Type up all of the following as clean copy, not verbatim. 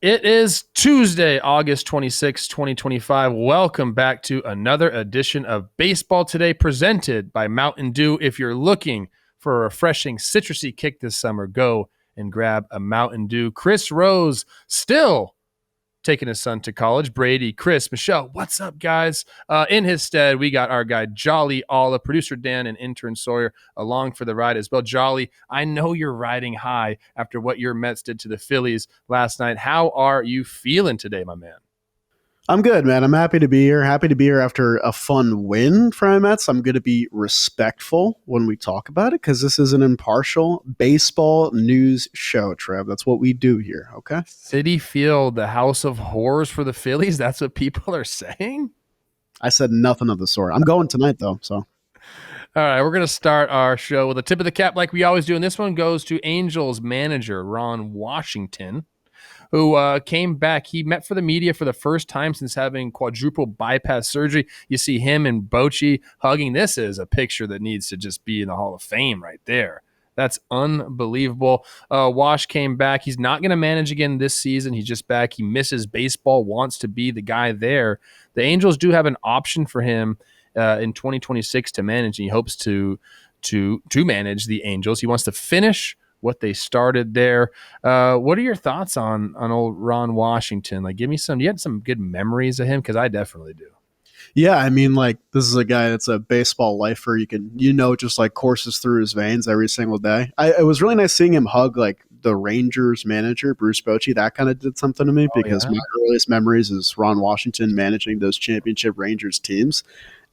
It is Tuesday, August 26, 2025. Welcome back to another edition of Baseball Today presented by Mountain Dew. If you're looking for a refreshing citrusy kick this summer, go and grab a Mountain Dew. Chris Rose still taking his son to college. Brady, Chris, Michelle, what's up, guys? In his stead, we got our guy Jolly Alla, producer Dan, and intern Sawyer along for the ride as well. Jolly, I know you're riding high after what your Mets did to the Phillies last night. How are you feeling today, my man? I'm good, man. I'm happy to be here. Happy to be here after a fun win for my Mets. I'm going to be respectful when we talk about it because this is an impartial baseball news show, Trev. That's what we do here, okay? Citi Field, the house of horrors for the Phillies? That's what people are saying? I said nothing of the sort. I'm going tonight, though, so. All right, we're going to start our show with a tip of the cap like we always do, and this one goes to Angels manager Ron Washington, who came back. He met for the media for the first time since having quadruple bypass surgery. You see him and Bochy hugging. This is a picture that needs to just be in the Hall of Fame right there. That's unbelievable. Wash came back. He's not going to manage again this season. He's just back. He misses baseball, wants to be the guy there. The Angels do have an option for him in 2026 to manage, and he hopes to manage the Angels. He wants to finish what they started there. What are your thoughts on old Ron Washington? Like, give me some. You had some good memories of him because I definitely do. Yeah, I mean, like, this is a guy that's a baseball lifer. Just like courses through his veins every single day. It was really nice seeing him hug like the Rangers manager, Bruce Bochy. That kind of did something to me because my earliest memories is Ron Washington managing those championship Rangers teams.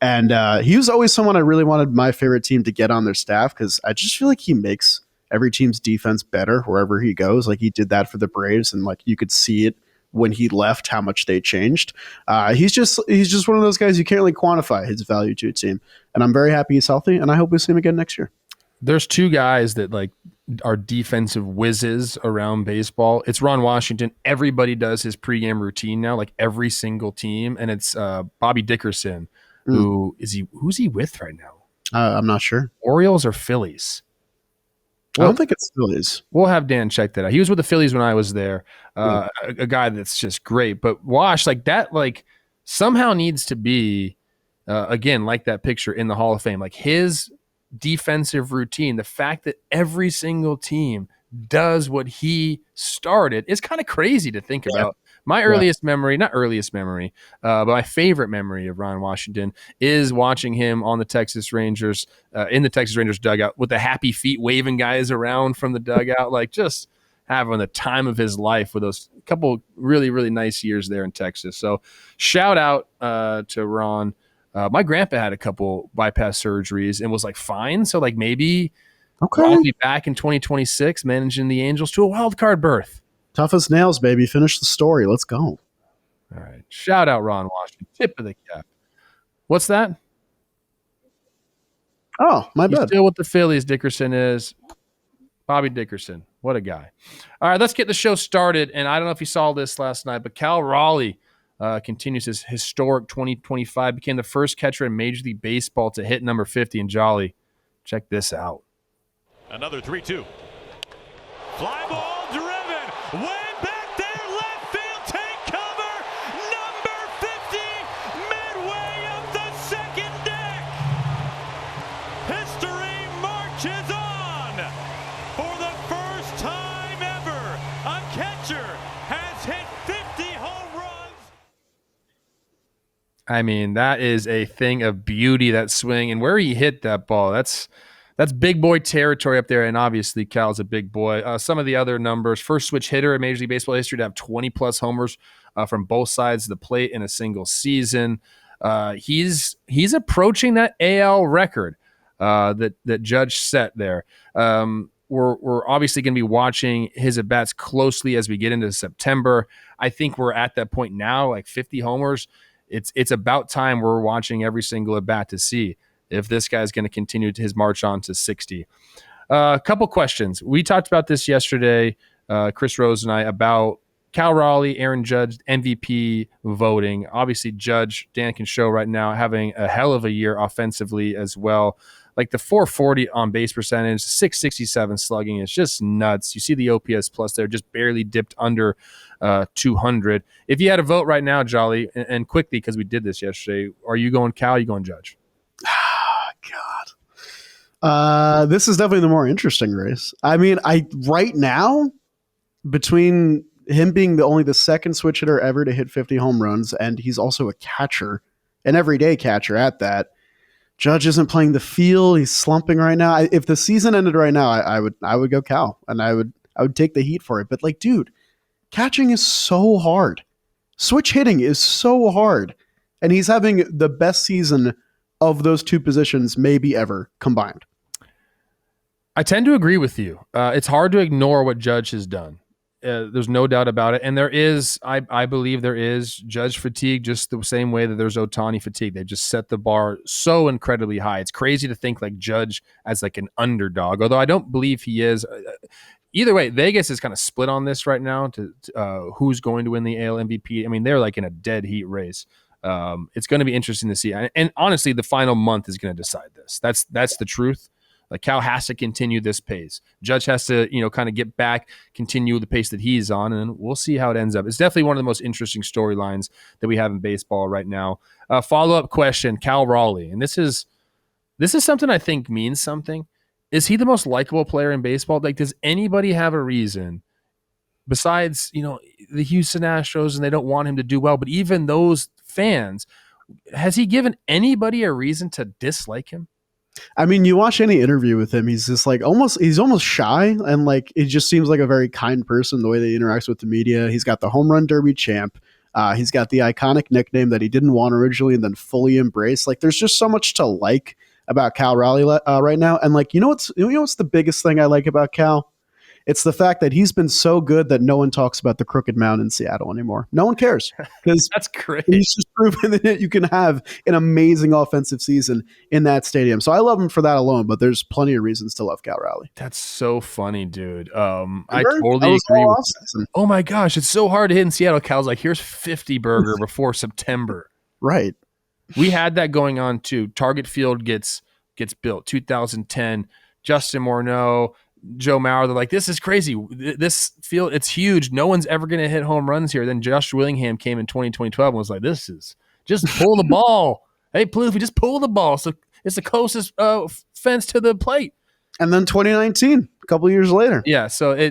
And he was always someone I really wanted my favorite team to get on their staff because I just feel like he makes every team's defense better wherever he goes. Like he did that for the Braves, and like you could see it when he left how much they changed. He's just one of those guys you can't really quantify his value to a team. And I'm very happy he's healthy, and I hope we see him again next year. There's two guys that like are defensive whizzes around baseball. It's Ron Washington. Everybody does his pregame routine now, like every single team, and it's Bobby Dickerson. Who's he with right now? I'm not sure. Orioles or Phillies? I don't think it's Phillies. We'll have Dan check that out. He was with the Phillies when I was there. A guy that's just great. But Wash, like that, like somehow needs to be, again, like that picture in the Hall of Fame. Like his defensive routine, the fact that every single team does what he started is kind of crazy to think about. My earliest memory, not earliest memory, but my favorite memory of Ron Washington is watching him on the Texas Rangers, in the Texas Rangers dugout with the happy feet waving guys around from the dugout, like just having the time of his life with those couple really, really nice years there in Texas. So shout out to Ron. My grandpa had a couple bypass surgeries and was like fine. So like maybe I'll be back in 2026 managing the Angels to a wild card berth. Tough as nails, baby. Finish the story. Let's go. All right. Shout out Ron Washington. Tip of the cap. What's that? Oh, my bad. Still with the Phillies, Dickerson is. Bobby Dickerson. What a guy. All right, let's get the show started. And I don't know if you saw this last night, but Cal Raleigh continues his historic 2025, became the first catcher in Major League Baseball to hit number 50 in Jolly. Check this out. Another 3-2. Fly ball driven. Way back there, left field, take cover. Number 50, midway up the second deck. History marches on. For the first time ever, a catcher has hit 50 home runs. I mean, that is a thing of beauty, that swing. And where he hit that ball, that's big boy territory up there, and obviously Cal's a big boy. Some of the other numbers: first switch hitter in Major League Baseball history to have 20-plus homers from both sides of the plate in a single season. He's approaching that AL record that Judge set there. We're obviously going to be watching his at-bats closely as we get into September. I think we're at that point now, like 50 homers. It's about time we're watching every single at-bat to see if this guy's going to continue his march on to 60. A couple questions. We talked about this yesterday, Chris Rose and I, about Cal Raleigh, Aaron Judge, MVP voting. Obviously, Judge, Dan can show right now, having a hell of a year offensively as well. Like the 440 on base percentage, 667 slugging. It's just nuts. You see the OPS plus there, just barely dipped under 200. If you had a vote right now, Jolly, and quickly, because we did this yesterday, are you going Cal? Are you going Judge? God. This is definitely the more interesting race. I mean, right now, between him being only the second switch hitter ever to hit 50 home runs, and he's also a catcher, an everyday catcher at that. Judge isn't playing the field. He's slumping right now. If the season ended right now, I would go Cal, and I would take the heat for it. But like, dude, catching is so hard. Switch hitting is so hard, and he's having the best season of those two positions maybe ever combined. I tend to agree with you. It's hard to ignore what Judge has done. There's no doubt about it. And there is, I believe there is Judge fatigue just the same way that there's Ohtani fatigue. They just set the bar so incredibly high. It's crazy to think like Judge as like an underdog, although I don't believe he is. Either way, Vegas is kind of split on this right now to who's going to win the AL MVP. I mean, they're like in a dead heat race. It's going to be interesting to see. And honestly, the final month is going to decide this. That's the truth. Like Cal has to continue this pace. Judge has to, kind of get back, continue the pace that he's on, and we'll see how it ends up. It's definitely one of the most interesting storylines that we have in baseball right now. Follow-up question, Cal Raleigh, and this is something I think means something. Is he the most likable player in baseball? Like, does anybody have a reason besides, the Houston Astros, and they don't want him to do well, but even those fans, has he given anybody a reason to dislike him? I mean, you watch any interview with him, he's just like he's almost shy, and like it just seems like a very kind person the way that he interacts with the media. He's got the home run derby champ. He's got the iconic nickname that he didn't want originally and then fully embraced. Like, there's just so much to like about Cal Raleigh right now. And like, what's the biggest thing I like about Cal? It's the fact that he's been so good that no one talks about the Crooked Mound in Seattle anymore. No one cares, because that's great. He's just proven that you can have an amazing offensive season in that stadium. So I love him for that alone, but there's plenty of reasons to love Cal Raleigh. That's so funny, dude. I totally agree with you. Oh my gosh, it's so hard to hit in Seattle. Cal's like, here's 50 burger before September. Right. We had that going on too. Target Field gets built. 2010, Justin Morneau, Joe Mauer, they're like, this is crazy. This field, it's huge. No one's ever going to hit home runs here. Then Josh Willingham came in 2012 and was like, this is just pull the ball. Hey, Plouffe, just pull the ball. So it's the closest fence to the plate. And then 2019, a couple of years later. Yeah, so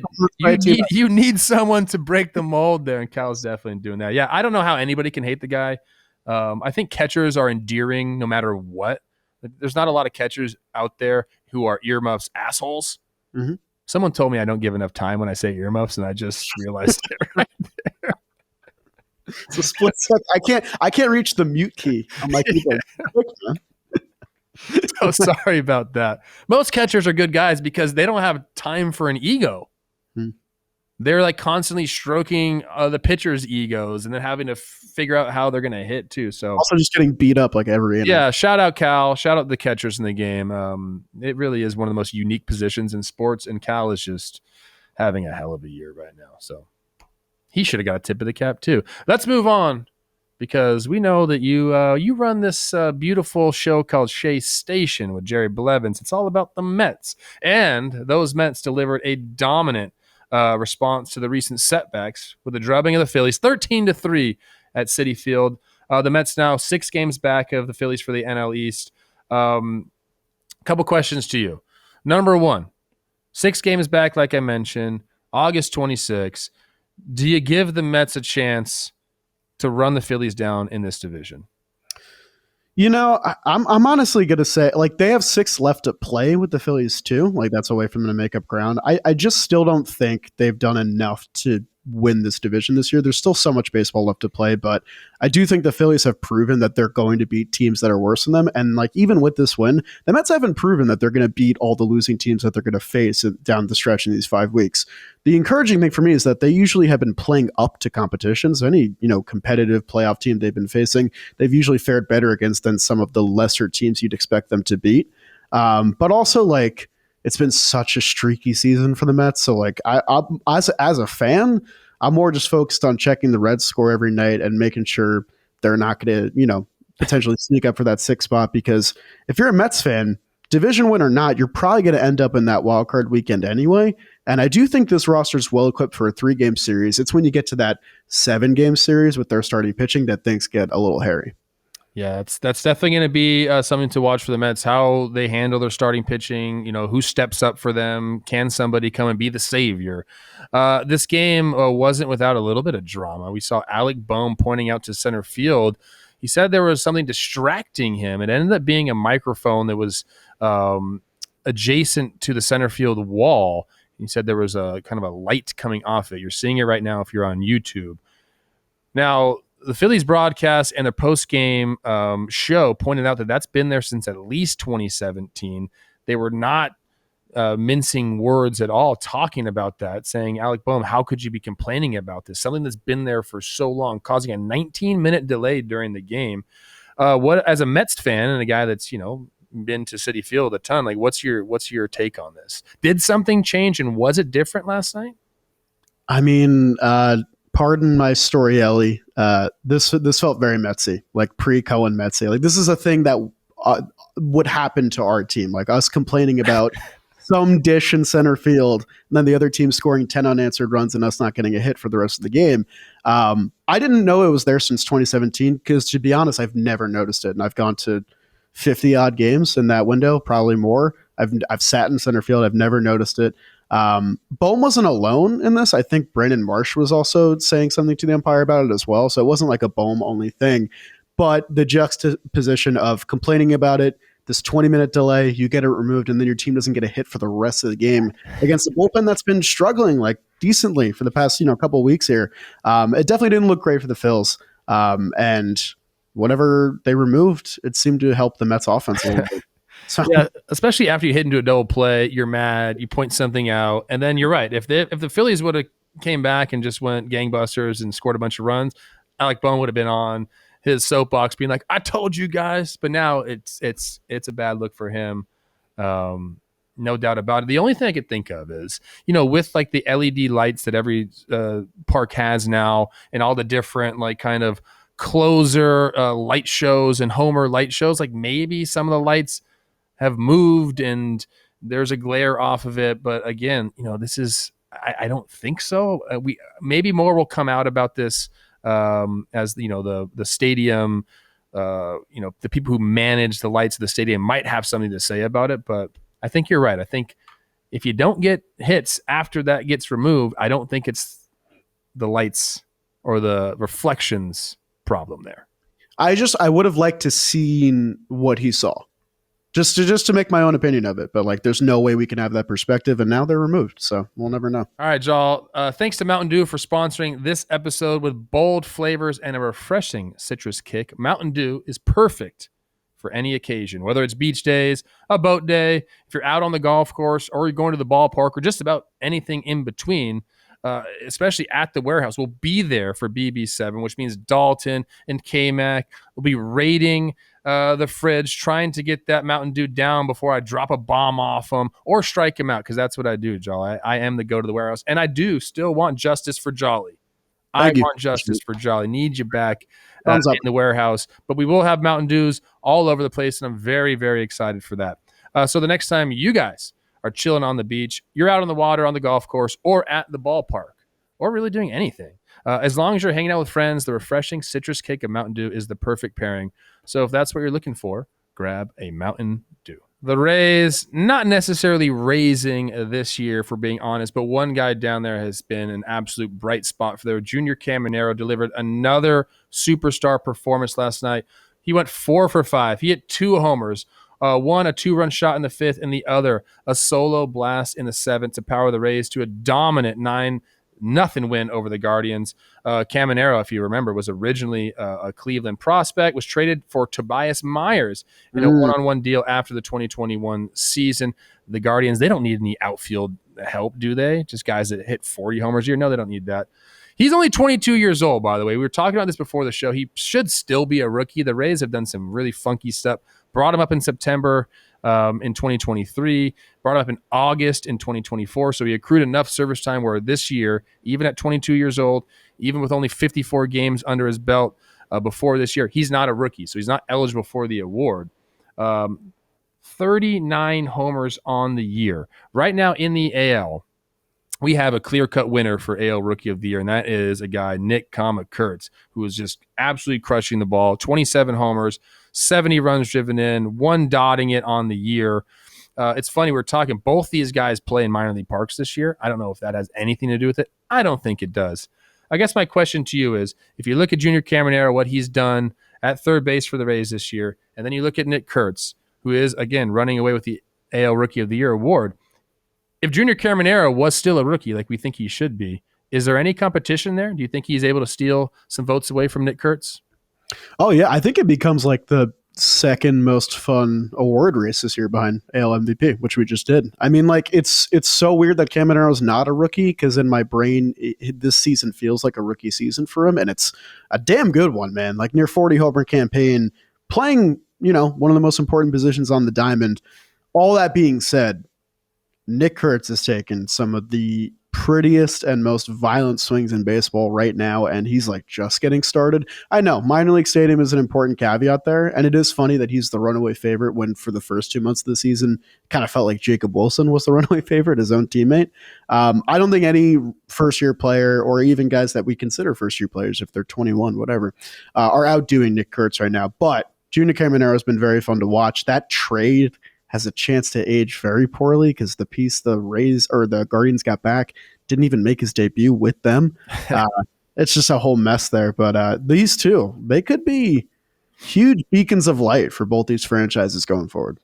you need someone to break the mold there, and Cal's definitely doing that. Yeah, I don't know how anybody can hate the guy. I think catchers are endearing no matter what. There's not a lot of catchers out there who are earmuffs assholes. Mm-hmm. Someone told me I don't give enough time when I say earmuffs, and I just realized it right there. It's a split second. I can't reach the mute key. I'm like, so sorry about that. Most catchers are good guys because they don't have time for an ego. They're like constantly stroking the pitcher's egos and then having to figure out how they're going to hit too. So also just getting beat up like every inning. Yeah, shout out Cal. Shout out the catchers in the game. It really is one of the most unique positions in sports, and Cal is just having a hell of a year right now. So he should have got a tip of the cap too. Let's move on, because we know that you run this beautiful show called Shea Station with Jerry Blevins. It's all about the Mets, and those Mets delivered a dominant response to the recent setbacks with the drubbing of the Phillies, 13-3 at Citi Field. The Mets now 6 games back of the Phillies for the NL East. Couple questions to you. Number one, 6 games back, like I mentioned, August 26. Do you give the Mets a chance to run the Phillies down in this division? I'm honestly going to say, like, they have 6 left to play with the Phillies too. Like, that's a way for them to make up ground. I just still don't think they've done enough to win this division this year. There's still so much baseball left to play, but I do think the Phillies have proven that they're going to beat teams that are worse than them. And like, even with this win, the Mets haven't proven that they're going to beat all the losing teams that they're going to face down the stretch in these 5 weeks. The encouraging thing for me is that they usually have been playing up to competitions. Any, competitive playoff team they've been facing, they've usually fared better against than some of the lesser teams you'd expect them to beat. But also, like, it's been such a streaky season for the Mets. So like, I as a fan, I'm more just focused on checking the Reds score every night and making sure they're not going to, potentially sneak up for that 6th spot. Because if you're a Mets fan, division win or not, you're probably going to end up in that wild card weekend anyway. And I do think this roster is well equipped for a 3-game series. It's when you get to that 7-game series with their starting pitching that things get a little hairy. Yeah, that's definitely going to be something to watch for the Mets, how they handle their starting pitching, who steps up for them. Can somebody come and be the savior? This game wasn't without a little bit of drama. We saw Alec Bohm pointing out to center field. He said there was something distracting him. It ended up being a microphone that was adjacent to the center field wall. He said there was a kind of a light coming off it. You're seeing it right now if you're on YouTube. Now, the Phillies broadcast and their post-game show pointed out that that's been there since at least 2017. They were not mincing words at all, talking about that, saying, Alec Bohm, how could you be complaining about this? Something that's been there for so long, causing a 19-minute delay during the game. What, as a Mets fan and a guy that's, been to Citi Field a ton, like what's your take on this? Did something change, and was it different last night? I mean, pardon my story, Ellie. This felt very Metsy, like pre-Cohen Metsy. Like this is a thing that would happen to our team, like us complaining about some dish in center field, and then the other team scoring 10 unanswered runs and us not getting a hit for the rest of the game. I didn't know it was there since 2017 because, to be honest, I've never noticed it, and I've gone to 50 odd games in that window, probably more. I've sat in center field. I've never noticed it. Bohm wasn't alone in this. I think Brandon Marsh was also saying something to the umpire about it as well. So it wasn't like a Bohm only thing, but the juxtaposition of complaining about it, this 20-minute delay, you get it removed, and then your team doesn't get a hit for the rest of the game against the bullpen that's been struggling like decently for the past couple of weeks here. It definitely didn't look great for the Phils. And whatever they removed, it seemed to help the Mets offense a little bit. So. Yeah, especially after you hit into a double play, you're mad, you point something out, and then you're right. If the Phillies would have came back and just went gangbusters and scored a bunch of runs, Alec Bohm would have been on his soapbox being like, I told you guys. But now it's a bad look for him. No doubt about it. The only thing I could think of is, with like the LED lights that every park has now and all the different like kind of closer light shows and homer light shows, like maybe some of the lights have moved and there's a glare off of it. But again, this is, I don't think so. Maybe more will come out about this as the stadium, the people who manage the lights of the stadium might have something to say about it. But I think you're right. I think if you don't get hits after that gets removed, I don't think it's the lights or the reflections problem there. I would have liked to seen what he saw. Just to make my own opinion of it, but like, there's no way we can have that perspective, and now they're removed, so we'll never know. All right, y'all. Thanks to Mountain Dew for sponsoring this episode with bold flavors and a refreshing citrus kick. Mountain Dew is perfect for any occasion, whether it's beach days, a boat day, if you're out on the golf course, or you're going to the ballpark, or just about anything in between. Especially at the warehouse, we'll be there for BB7, which means Dalton and K-Mac will be raiding the fridge, trying to get that Mountain Dew down before I drop a bomb off them or strike him out, because that's what I do, Jolly. I am the go to the warehouse, and I do still want justice for Jolly. Want justice for Jolly. Need you back in the warehouse. But we will have Mountain Dews all over the place, and I'm very, very excited for that. So the next time you guys are chilling on the beach, you're out on the water, on the golf course, or at the ballpark, or really doing anything, as long as you're hanging out with friends, the refreshing citrus kick of Mountain Dew is the perfect pairing. So if that's what you're looking for, grab a Mountain Dew. The Rays, not necessarily raising this year, for being honest, but one guy down there has been an absolute bright spot for their Junior Caminero. Delivered another superstar performance last night. He went 4 for 5. He hit 2 homers. One, a 2-run shot in the 5th, and the other, a solo blast in the 7th to power the Rays to a dominant 9-0 win over the Guardians. Caminero, if you remember, was originally a Cleveland prospect, was traded for Tobias Myers in a one-on-one deal after the 2021 season. The Guardians, they don't need any outfield help, do they? Just guys that hit 40 homers a year? No, they don't need that. He's only 22 years old, by the way. We were talking about this before the show. He should still be a rookie. The Rays have done some really funky stuff. Brought him up in September in 2023, brought him up in August in 2024. So he accrued enough service time where this year, even at 22 years old, even with only 54 games under his belt before this year, he's not a rookie. So he's not eligible for the award. 39 homers on the year. Right now in the AL, we have a clear-cut winner for AL Rookie of the Year, and that is a guy, Nick Kurtz, who is just absolutely crushing the ball. 27 homers, 70 runs driven in, 1 dotting it on the year. It's funny, we're talking, both these guys play in minor league parks this year. I don't know if that has anything to do with it. I don't think it does. I guess my question to you is, if you look at Junior Caminero, what he's done at third base for the Rays this year, and then you look at Nick Kurtz, who is, again, running away with the AL Rookie of the Year award, if Junior Caminero was still a rookie like we think he should be, is there any competition there? Do you think he's able to steal some votes away from Nick Kurtz? Oh, yeah. I think it becomes like the second most fun award race this year behind AL MVP, which we just did. I mean, like, it's so weird that Caminero's not a rookie, because in my brain, this season feels like a rookie season for him, and it's a damn good one, man. Like, near 40 homer campaign, playing, one of the most important positions on the diamond. All that being said, Nick Kurtz has taken some of the prettiest and most violent swings in baseball right now, and he's like just getting started. I know minor league stadium is an important caveat there, and it is funny that he's the runaway favorite when for the first 2 months of the season kind of felt like Jacob Wilson was the runaway favorite, his own teammate. I don't think any first-year player, or even guys that we consider first-year players if they're 21, whatever, are outdoing Nick Kurtz right now. But Junior Caminero has been very fun to watch. That trade has a chance to age very poorly, because the piece the Rays or the Guardians got back didn't even make his debut with them. It's just a whole mess there. But these two, they could be huge beacons of light for both these franchises going forward.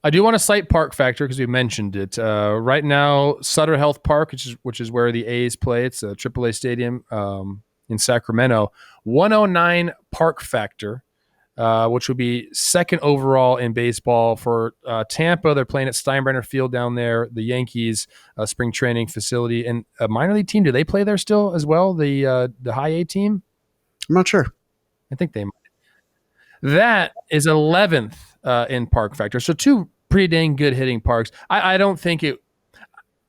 I do want to cite park factor because we mentioned it. Right now, Sutter Health Park, which is where the A's play. It's a AAA stadium in Sacramento. 109 park factor. Which would be second overall in baseball. For Tampa, they're playing at Steinbrenner Field down there, the Yankees spring training facility. And a minor league team, do they play there still as well, the high A team? I'm not sure. I think they might. That is 11th in park factor. So 2 pretty dang good hitting parks. I don't think it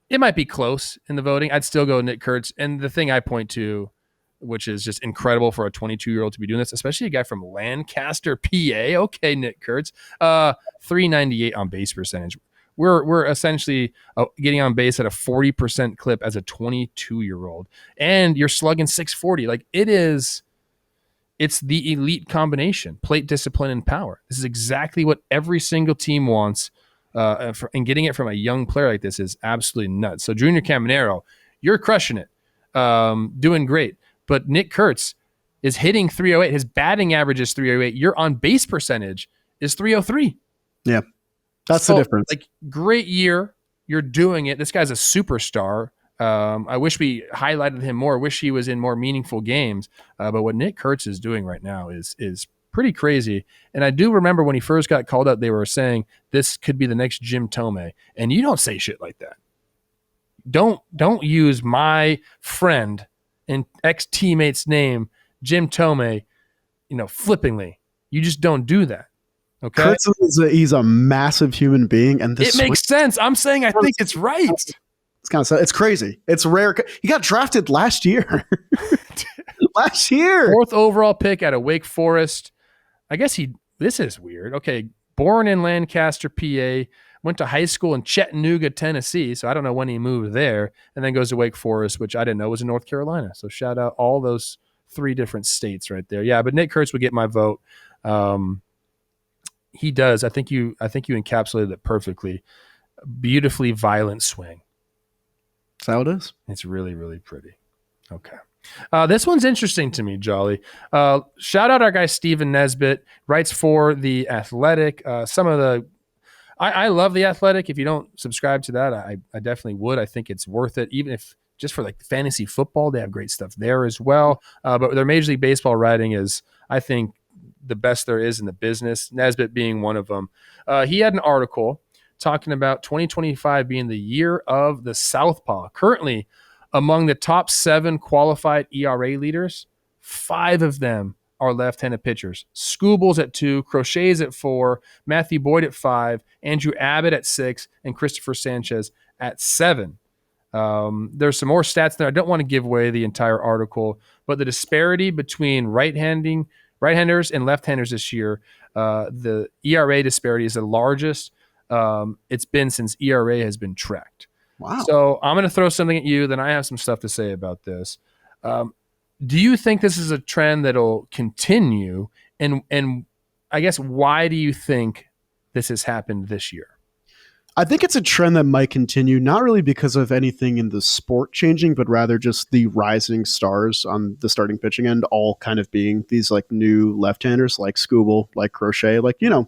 might be close in the voting. I'd still go Nick Kurtz. And the thing I point to, which is just incredible for a 22-year-old to be doing this, especially a guy from Lancaster, PA. Okay, Nick Kurtz, 398 on base percentage. We're essentially getting on base at a 40% clip as a 22-year-old, and you're slugging 640. Like, it's the elite combination: plate discipline and power. This is exactly what every single team wants, and getting it from a young player like this is absolutely nuts. So, Junior Caminero, you're crushing it, doing great. But Nick Kurtz is hitting 308. His batting average is 308. Your on-base percentage is 303. Yeah, that's the difference. Like, great year. You're doing it. This guy's a superstar. I wish we highlighted him more. I wish he was in more meaningful games. But what Nick Kurtz is doing right now is pretty crazy. And I do remember when he first got called up, they were saying this could be the next Jim Thome. And you don't say shit like that. Don't use my friend and ex-teammate's name, Jim Thome, flippingly. You just don't do that. Okay? Kurtz he's a massive human being, and it makes sense. I'm saying I think it's right. It's kind of, it's crazy. It's rare. He got drafted last year. Last year. 4th overall pick out of Wake Forest. I guess this is weird. Okay, born in Lancaster, PA, went to high school in Chattanooga, Tennessee, so I don't know when he moved there, and then goes to Wake Forest, which I didn't know was in North Carolina. So shout out all those 3 different states right there. Yeah, but Nick Kurtz would get my vote. He does. I think you encapsulated it perfectly. Beautifully violent swing. That's how it is. It's really, really pretty. Okay. This one's interesting to me, Jolly. Shout out our guy Steven Nesbitt, writes for The Athletic. I love The Athletic. If you don't subscribe to that, I definitely would. I think it's worth it, even if just for like fantasy football, they have great stuff there as well. But their Major League Baseball writing is, I think, the best there is in the business, Nesbitt being one of them. He had an article talking about 2025 being the year of the southpaw. Currently, among the top 7 qualified ERA leaders, 5 of them are left-handed pitchers. Skubals at 2, Crochet's at 4, Matthew Boyd at 5, Andrew Abbott at 6, and Christopher Sanchez at 7. There's some more stats there. I don't want to give away the entire article, but the disparity between right-handers and left-handers this year, the ERA disparity is the largest it's been since ERA has been tracked. Wow. So I'm going to throw something at you. Then I have some stuff to say about this. Do you think this is a trend that'll continue? And I guess why do you think this has happened this year? I think it's a trend that might continue, not really because of anything in the sport changing, but rather just the rising stars on the starting pitching end, all kind of being these like new left-handers like Skubal, like Crochet, like, you know,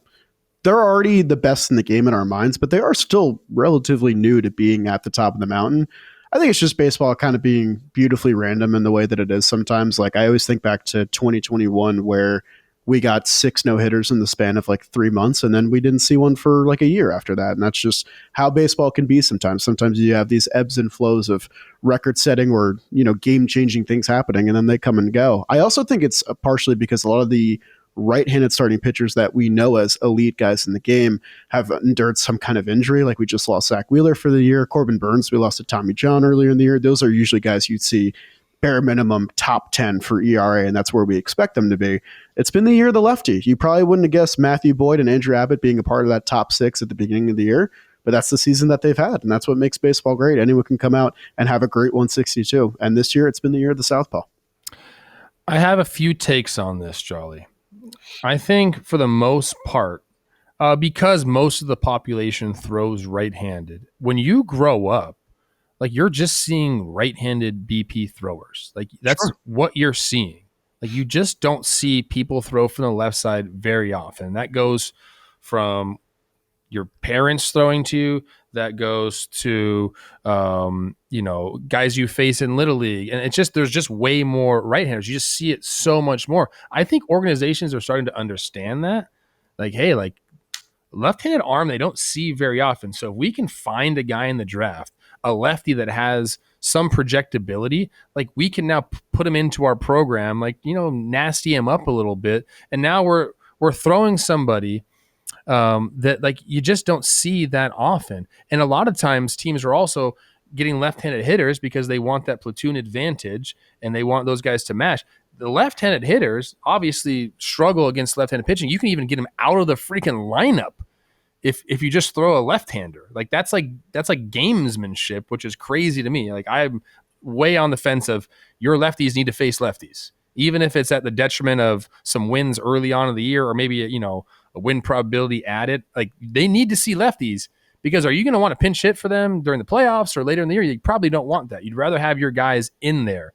they're already the best in the game in our minds, but they are still relatively new to being at the top of the mountain. I think it's just baseball kind of being beautifully random in the way that it is sometimes. Like I always think back to 2021 where we got 6 no-hitters in the span of like 3 months, and then we didn't see one for like a year after that. And that's just how baseball can be sometimes. Sometimes you have these ebbs and flows of record-setting or, you know, game-changing things happening, and then they come and go. I also think it's partially because a lot of the right-handed starting pitchers that we know as elite guys in the game have endured some kind of injury. Like we just lost Zach Wheeler for the year. Corbin Burns, we lost to Tommy John earlier in the year. Those are usually guys you'd see bare minimum top 10 for ERA, and that's where we expect them to be. It's been the year of the lefty. You probably wouldn't have guessed Matthew Boyd and Andrew Abbott being a part of that top 6 at the beginning of the year, but that's the season that they've had, and that's what makes baseball great. Anyone can come out and have a great 162, and this year it's been the year of the southpaw. I have a few takes on this, Charlie. I think for the most part, because most of the population throws right-handed, when you grow up, like you're just seeing right-handed BP throwers. Like that's what you're seeing. Like you just don't see people throw from the left side very often. That goes from your parents throwing to you. That goes to you know, guys you face in Little League, and it's just there's just way more right-handers. You just see it so much more. I think organizations are starting to understand that. Like, hey, like left-handed arm they don't see very often. So if we can find a guy in the draft, a lefty that has some projectability, like we can now put him into our program, like, you know, nasty him up a little bit, and now we're throwing somebody that like you just don't see that often. And a lot of times teams are also getting left-handed hitters because they want that platoon advantage and they want those guys to match. The left-handed hitters obviously struggle against left-handed pitching. You can even get them out of the freaking lineup if you just throw a left-hander. Like that's like gamesmanship, which is crazy to me. Like I'm way on the fence of your lefties need to face lefties, even if it's at the detriment of some wins early on in the year or maybe, you know, a win probability added. Like they need to see lefties, because are you going to want to pinch hit for them during the playoffs or later in the year? You probably don't want that. You'd rather have your guys in there.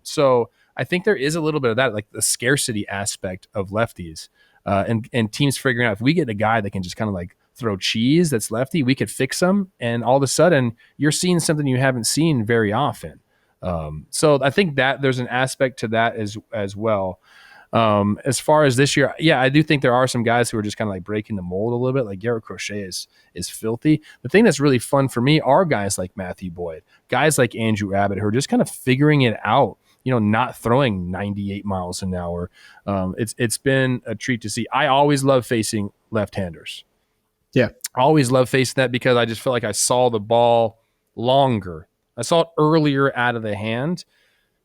So I think there is a little bit of that, like the scarcity aspect of lefties. And teams figuring out if we get a guy that can just kind of like throw cheese that's lefty, we could fix them. And all of a sudden you're seeing something you haven't seen very often. So I think that there's an aspect to that as well. As far as this year, yeah, I do think there are some guys who are just kind of like breaking the mold a little bit. Like Garrett Crochet is filthy. The thing that's really fun for me are guys like Matthew Boyd, guys like Andrew Abbott, who are just kind of figuring it out, you know, not throwing 98 miles an hour. It's been a treat to see. I always love facing left-handers. Yeah. I always love facing that because I just feel like I saw the ball longer. I saw it earlier out of the hand.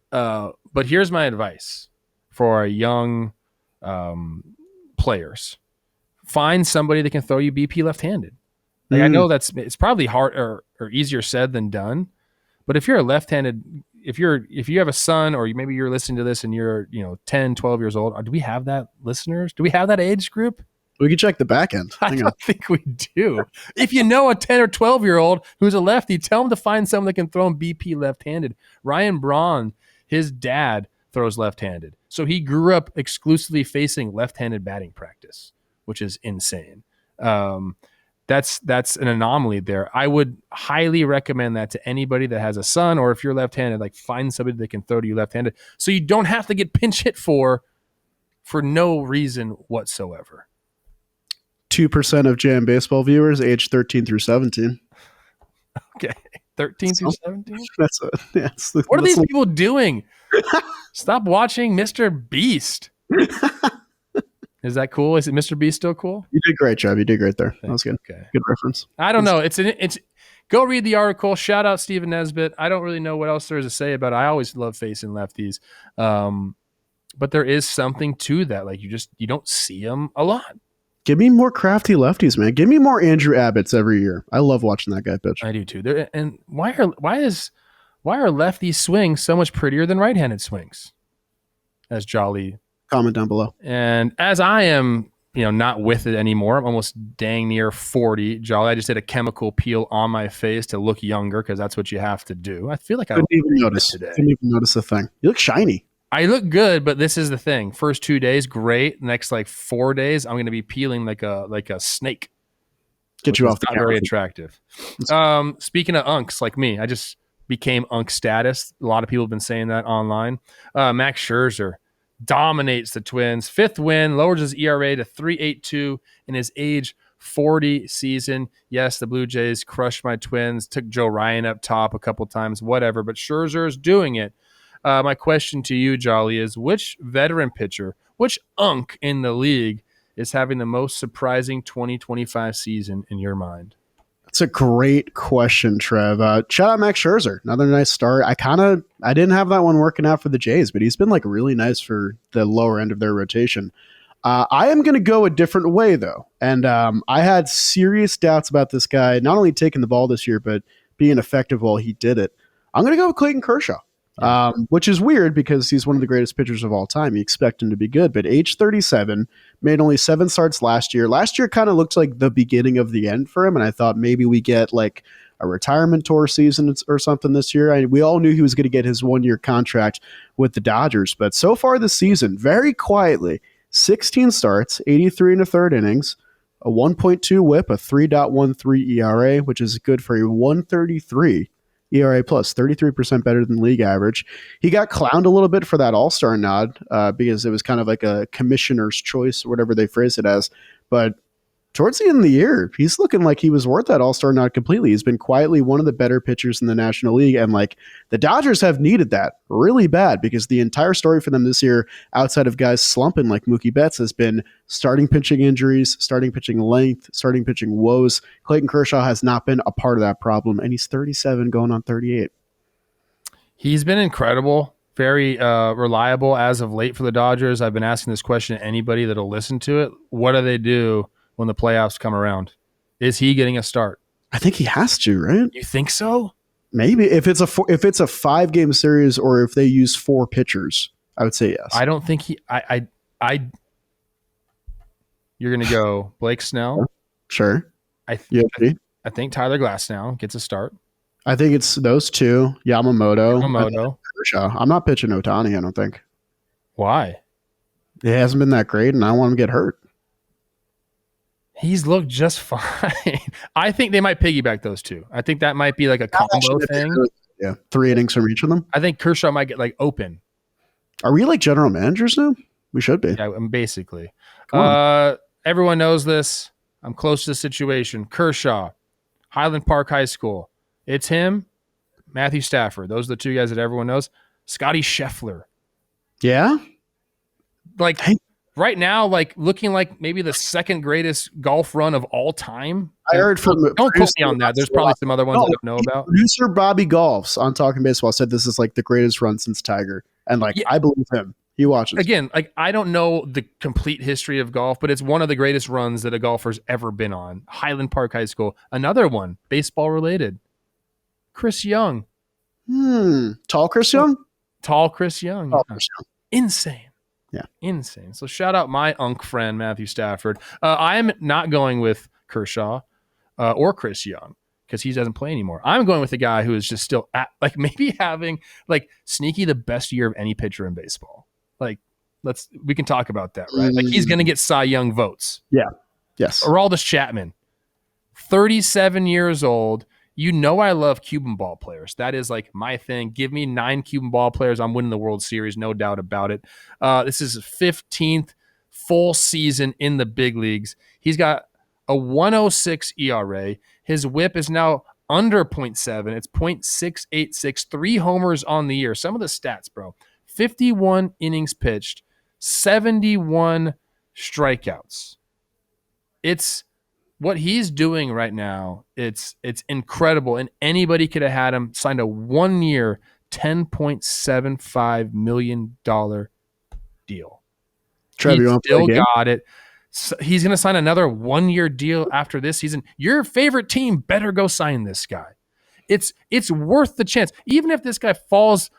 But here's my advice for our young players. Find somebody that can throw you BP left-handed. Like I know it's probably hard or easier said than done, but if you're a left-handed, if you have a son, or maybe you're listening to this and you're, you know, 10, 12 years old, do we have that listeners? Do we have that age group? We can check the back end. I don't think we do. If you know a 10 or 12-year-old who's a lefty, tell him to find someone that can throw him BP left-handed. Ryan Braun, his dad throws left-handed. So he grew up exclusively facing left-handed batting practice, which is insane. That's an anomaly there. I would highly recommend that to anybody that has a son, or if you're left-handed, like find somebody that can throw to you left-handed so you don't have to get pinch hit for no reason whatsoever. 2% of Jam Baseball viewers age 13 through 17. Okay. 13 through 17? What are these people doing? Stop watching Mr. Beast. Is that cool? Is it Mr. Beast still cool? You did great, Trev. You did great there. Thanks. That was good. Okay. Good reference. I don't know. It's go read the article. Shout out Stephen Nesbitt. I don't really know what else there is to say about it. I always love facing lefties. But there is something to that. Like you don't see them a lot. Give me more crafty lefties, man. Give me more Andrew Abbotts every year. I love watching that guy pitch. I do too. And why are lefty swings so much prettier than right-handed swings? As Jolly. Comment down below. And as I am, not with it anymore, I'm almost dang near 40. Jolly, I just did a chemical peel on my face to look younger because that's what you have to do. I feel like I didn't even notice today. Didn't even notice a thing. You look shiny. I look good, but this is the thing. First 2 days, great. Next 4 days, I'm going to be peeling like a snake. Get you off the camera. Not very attractive. Speaking of unks like me, I just became unk status. A lot of people have been saying that online. Max Scherzer dominates the Twins. 5th win, lowers his ERA to 3.82 in his age 40 season. Yes, the Blue Jays crushed my Twins, took Joe Ryan up top a couple times, whatever, but Scherzer is doing it. My question to you, Jolly, is which veteran pitcher, which unk in the league is having the most surprising 2025 season in your mind? That's a great question, Trev. Shout out Max Scherzer. Another nice start. I didn't have that one working out for the Jays, but he's been really nice for the lower end of their rotation. I am going to go a different way, though. And I had serious doubts about this guy, not only taking the ball this year, but being effective while he did it. I'm going to go with Clayton Kershaw. Which is weird because he's one of the greatest pitchers of all time. You expect him to be good, but age 37, made only 7 starts last year. Last year kind of looked like the beginning of the end for him, and I thought maybe we get a retirement tour season or something this year. We all knew he was going to get his 1-year contract with the Dodgers, but so far this season, very quietly, 16 starts, 83 and a third innings, a 1.2 whip, a 3.13 ERA, which is good for a 133 ERA plus, 33% better than league average. He got clowned a little bit for that all-star nod because it was kind of like a commissioner's choice or whatever they phrase it as. But towards the end of the year, he's looking like he was worth that all-star nod completely. He's been quietly one of the better pitchers in the National League. And the Dodgers have needed that really bad because the entire story for them this year, outside of guys slumping like Mookie Betts, has been starting pitching injuries, starting pitching length, starting pitching woes. Clayton Kershaw has not been a part of that problem, and he's 37 going on 38. He's been incredible, very reliable as of late for the Dodgers. I've been asking this question to anybody that'll listen to it. What do they do when the playoffs come around? Is he getting a start? I think he has to, right? You think so? Maybe if it's a 5-game series or if they use 4 pitchers, I would say yes. I don't think he. You're going to go Blake Snell. Sure. I think Tyler Glasnow gets a start. I think it's those two. Yamamoto. Kershaw. I'm not pitching Ohtani, I don't think. Why? It hasn't been that great, and I don't want him to get hurt. He's looked just fine. I think they might piggyback those two. I think that might be like a combo thing. Yeah, 3 innings from each of them. I think Kershaw might get open. Are we general managers now? We should be. Yeah, basically. Everyone knows this. I'm close to the situation. Kershaw, Highland Park High School. It's him, Matthew Stafford. Those are the 2 guys that everyone knows. Scotty Scheffler. Yeah? Right now, looking like maybe the 2nd greatest golf run of all time. I heard from don't quote me on that. There's probably some other ones I don't know about. Producer Bobby Golfs on Talking Baseball said this is the greatest run since Tiger. And I believe him. He watches. Again, I don't know the complete history of golf, but it's one of the greatest runs that a golfer's ever been on. Highland Park High School. Another one, baseball related. Chris Young. Tall Chris Young? Tall Chris Young. Tall Chris Young. Insane. Yeah. Insane. So shout out my unk friend, Matthew Stafford. I'm not going with Kershaw or Chris Young because he doesn't play anymore. I'm going with the guy who is just still at maybe having sneaky the best year of any pitcher in baseball. We can talk about that, right? He's going to get Cy Young votes. Yeah. Yes. Aroldis Chapman, 37 years old. I love Cuban ball players. That is my thing. Give me 9 Cuban ball players. I'm winning the World Series, no doubt about it. This is his 15th full season in the big leagues. He's got a 106 ERA. His whip is now under 0.7. It's 0.686, 3 homers on the year. Some of the stats, bro. 51 innings pitched, 71 strikeouts. It's what he's doing right now. It's incredible. And anybody could have had him signed a 1-year, $10.75 million deal. Trevor, he still got it. So he's going to sign another 1-year deal after this season. Your favorite team better go sign this guy. It's worth the chance. Even if this guy falls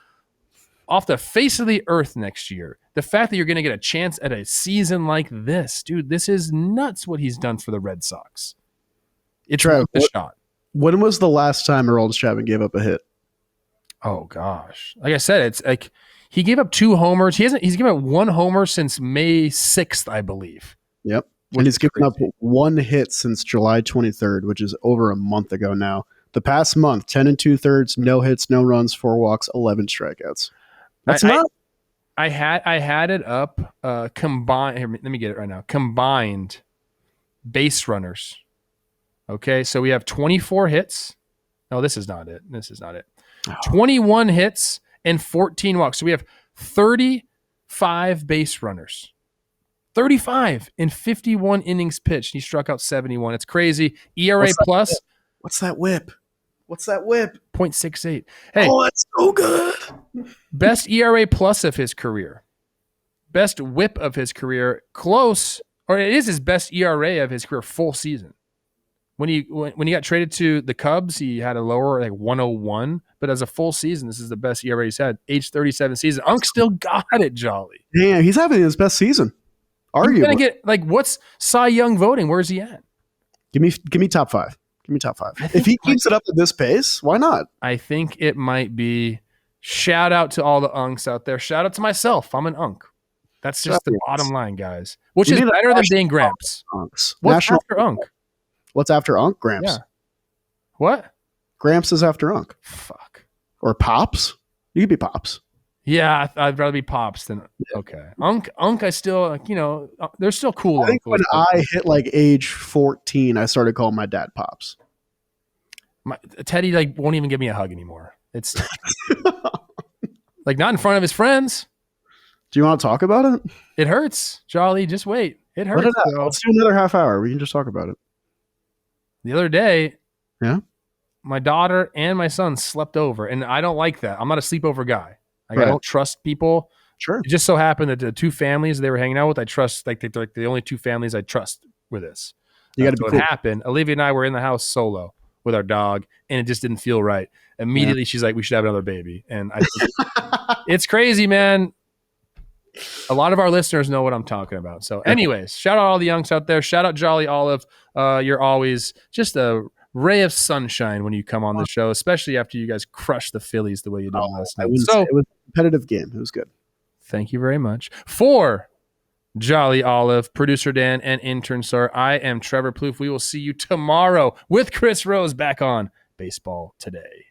off the face of the earth next year, the fact that you're going to get a chance at a season like this, dude, this is nuts what he's done for the Red Sox. It's worth the shot. When was the last time Aroldis Chapman gave up a hit? Oh gosh. Like I said, it's like he gave up 2 homers. He's given up 1 homer since May 6th, I believe. Yep. And he's given up 1 hit since July 23rd, which is over a month ago now. The past month, 10 2/3, no hits, no runs, 4 walks, 11 strikeouts. That's not. I had it up combined. Here, let me get it right now. Combined base runners. Okay, so we have 24 hits. No, this is not it. This is not it. 21 hits and 14 walks. So we have 35 base runners. 35 in 51 innings pitched. He struck out 71. It's crazy. ERA plus. What's that whip? What's that whip? 0.68. Hey, that's so good. Best ERA plus of his career. Best whip of his career. Close, or it is his best ERA of his career full season. When he got traded to the Cubs, he had a lower, like 101. But as a full season, this is the best ERA he's had. Age 37 season. Unk still got it, Jolly. Damn, he's having his best season. Arguably. He's gonna get, like, what's Cy Young voting? Where's he at? Give me top 5. Give me top 5. If he keeps it up at this pace, why not? I think it might be. Shout out to all the unks out there. Shout out to myself. I'm an unk. That's just the bottom line, guys. Which is better than being Gramps. What's after unk? What's after unk? Gramps. Yeah. What? Gramps is after unk. Fuck. Or Pops. You could be Pops. Yeah, I'd rather be Pops than okay. Unk, I still, like, they're still cool. I think when I hit like age 14, I started calling my dad Pops. Teddy won't even give me a hug anymore. It's like not in front of his friends. Do you want to talk about it? It hurts, Jolly. Just wait. It hurts. Let's do another half hour. We can just talk about it. The other day, yeah, my daughter and my son slept over, and I don't like that. I'm not a sleepover guy. Like, right. I don't trust people. Sure. It just so happened that the 2 families they were hanging out with, I trust. Like, they're like the only 2 families I trust with this. You got to be cool. What happened? Olivia and I were in the house solo with our dog, and it just didn't feel right. Immediately, she's like, "We should have another baby." And I think it's crazy, man. A lot of our listeners know what I'm talking about. So, anyways, shout out all the youngs out there. Shout out Jolly Olive. You're always just a ray of sunshine when you come on the show, especially after you guys crushed the Phillies the way you did last night. So it was a competitive game. It was good. Thank you very much. For Jolly Olive, producer Dan, and intern Star, I am Trevor Plouffe. We will see you tomorrow with Chris Rose back on Baseball Today.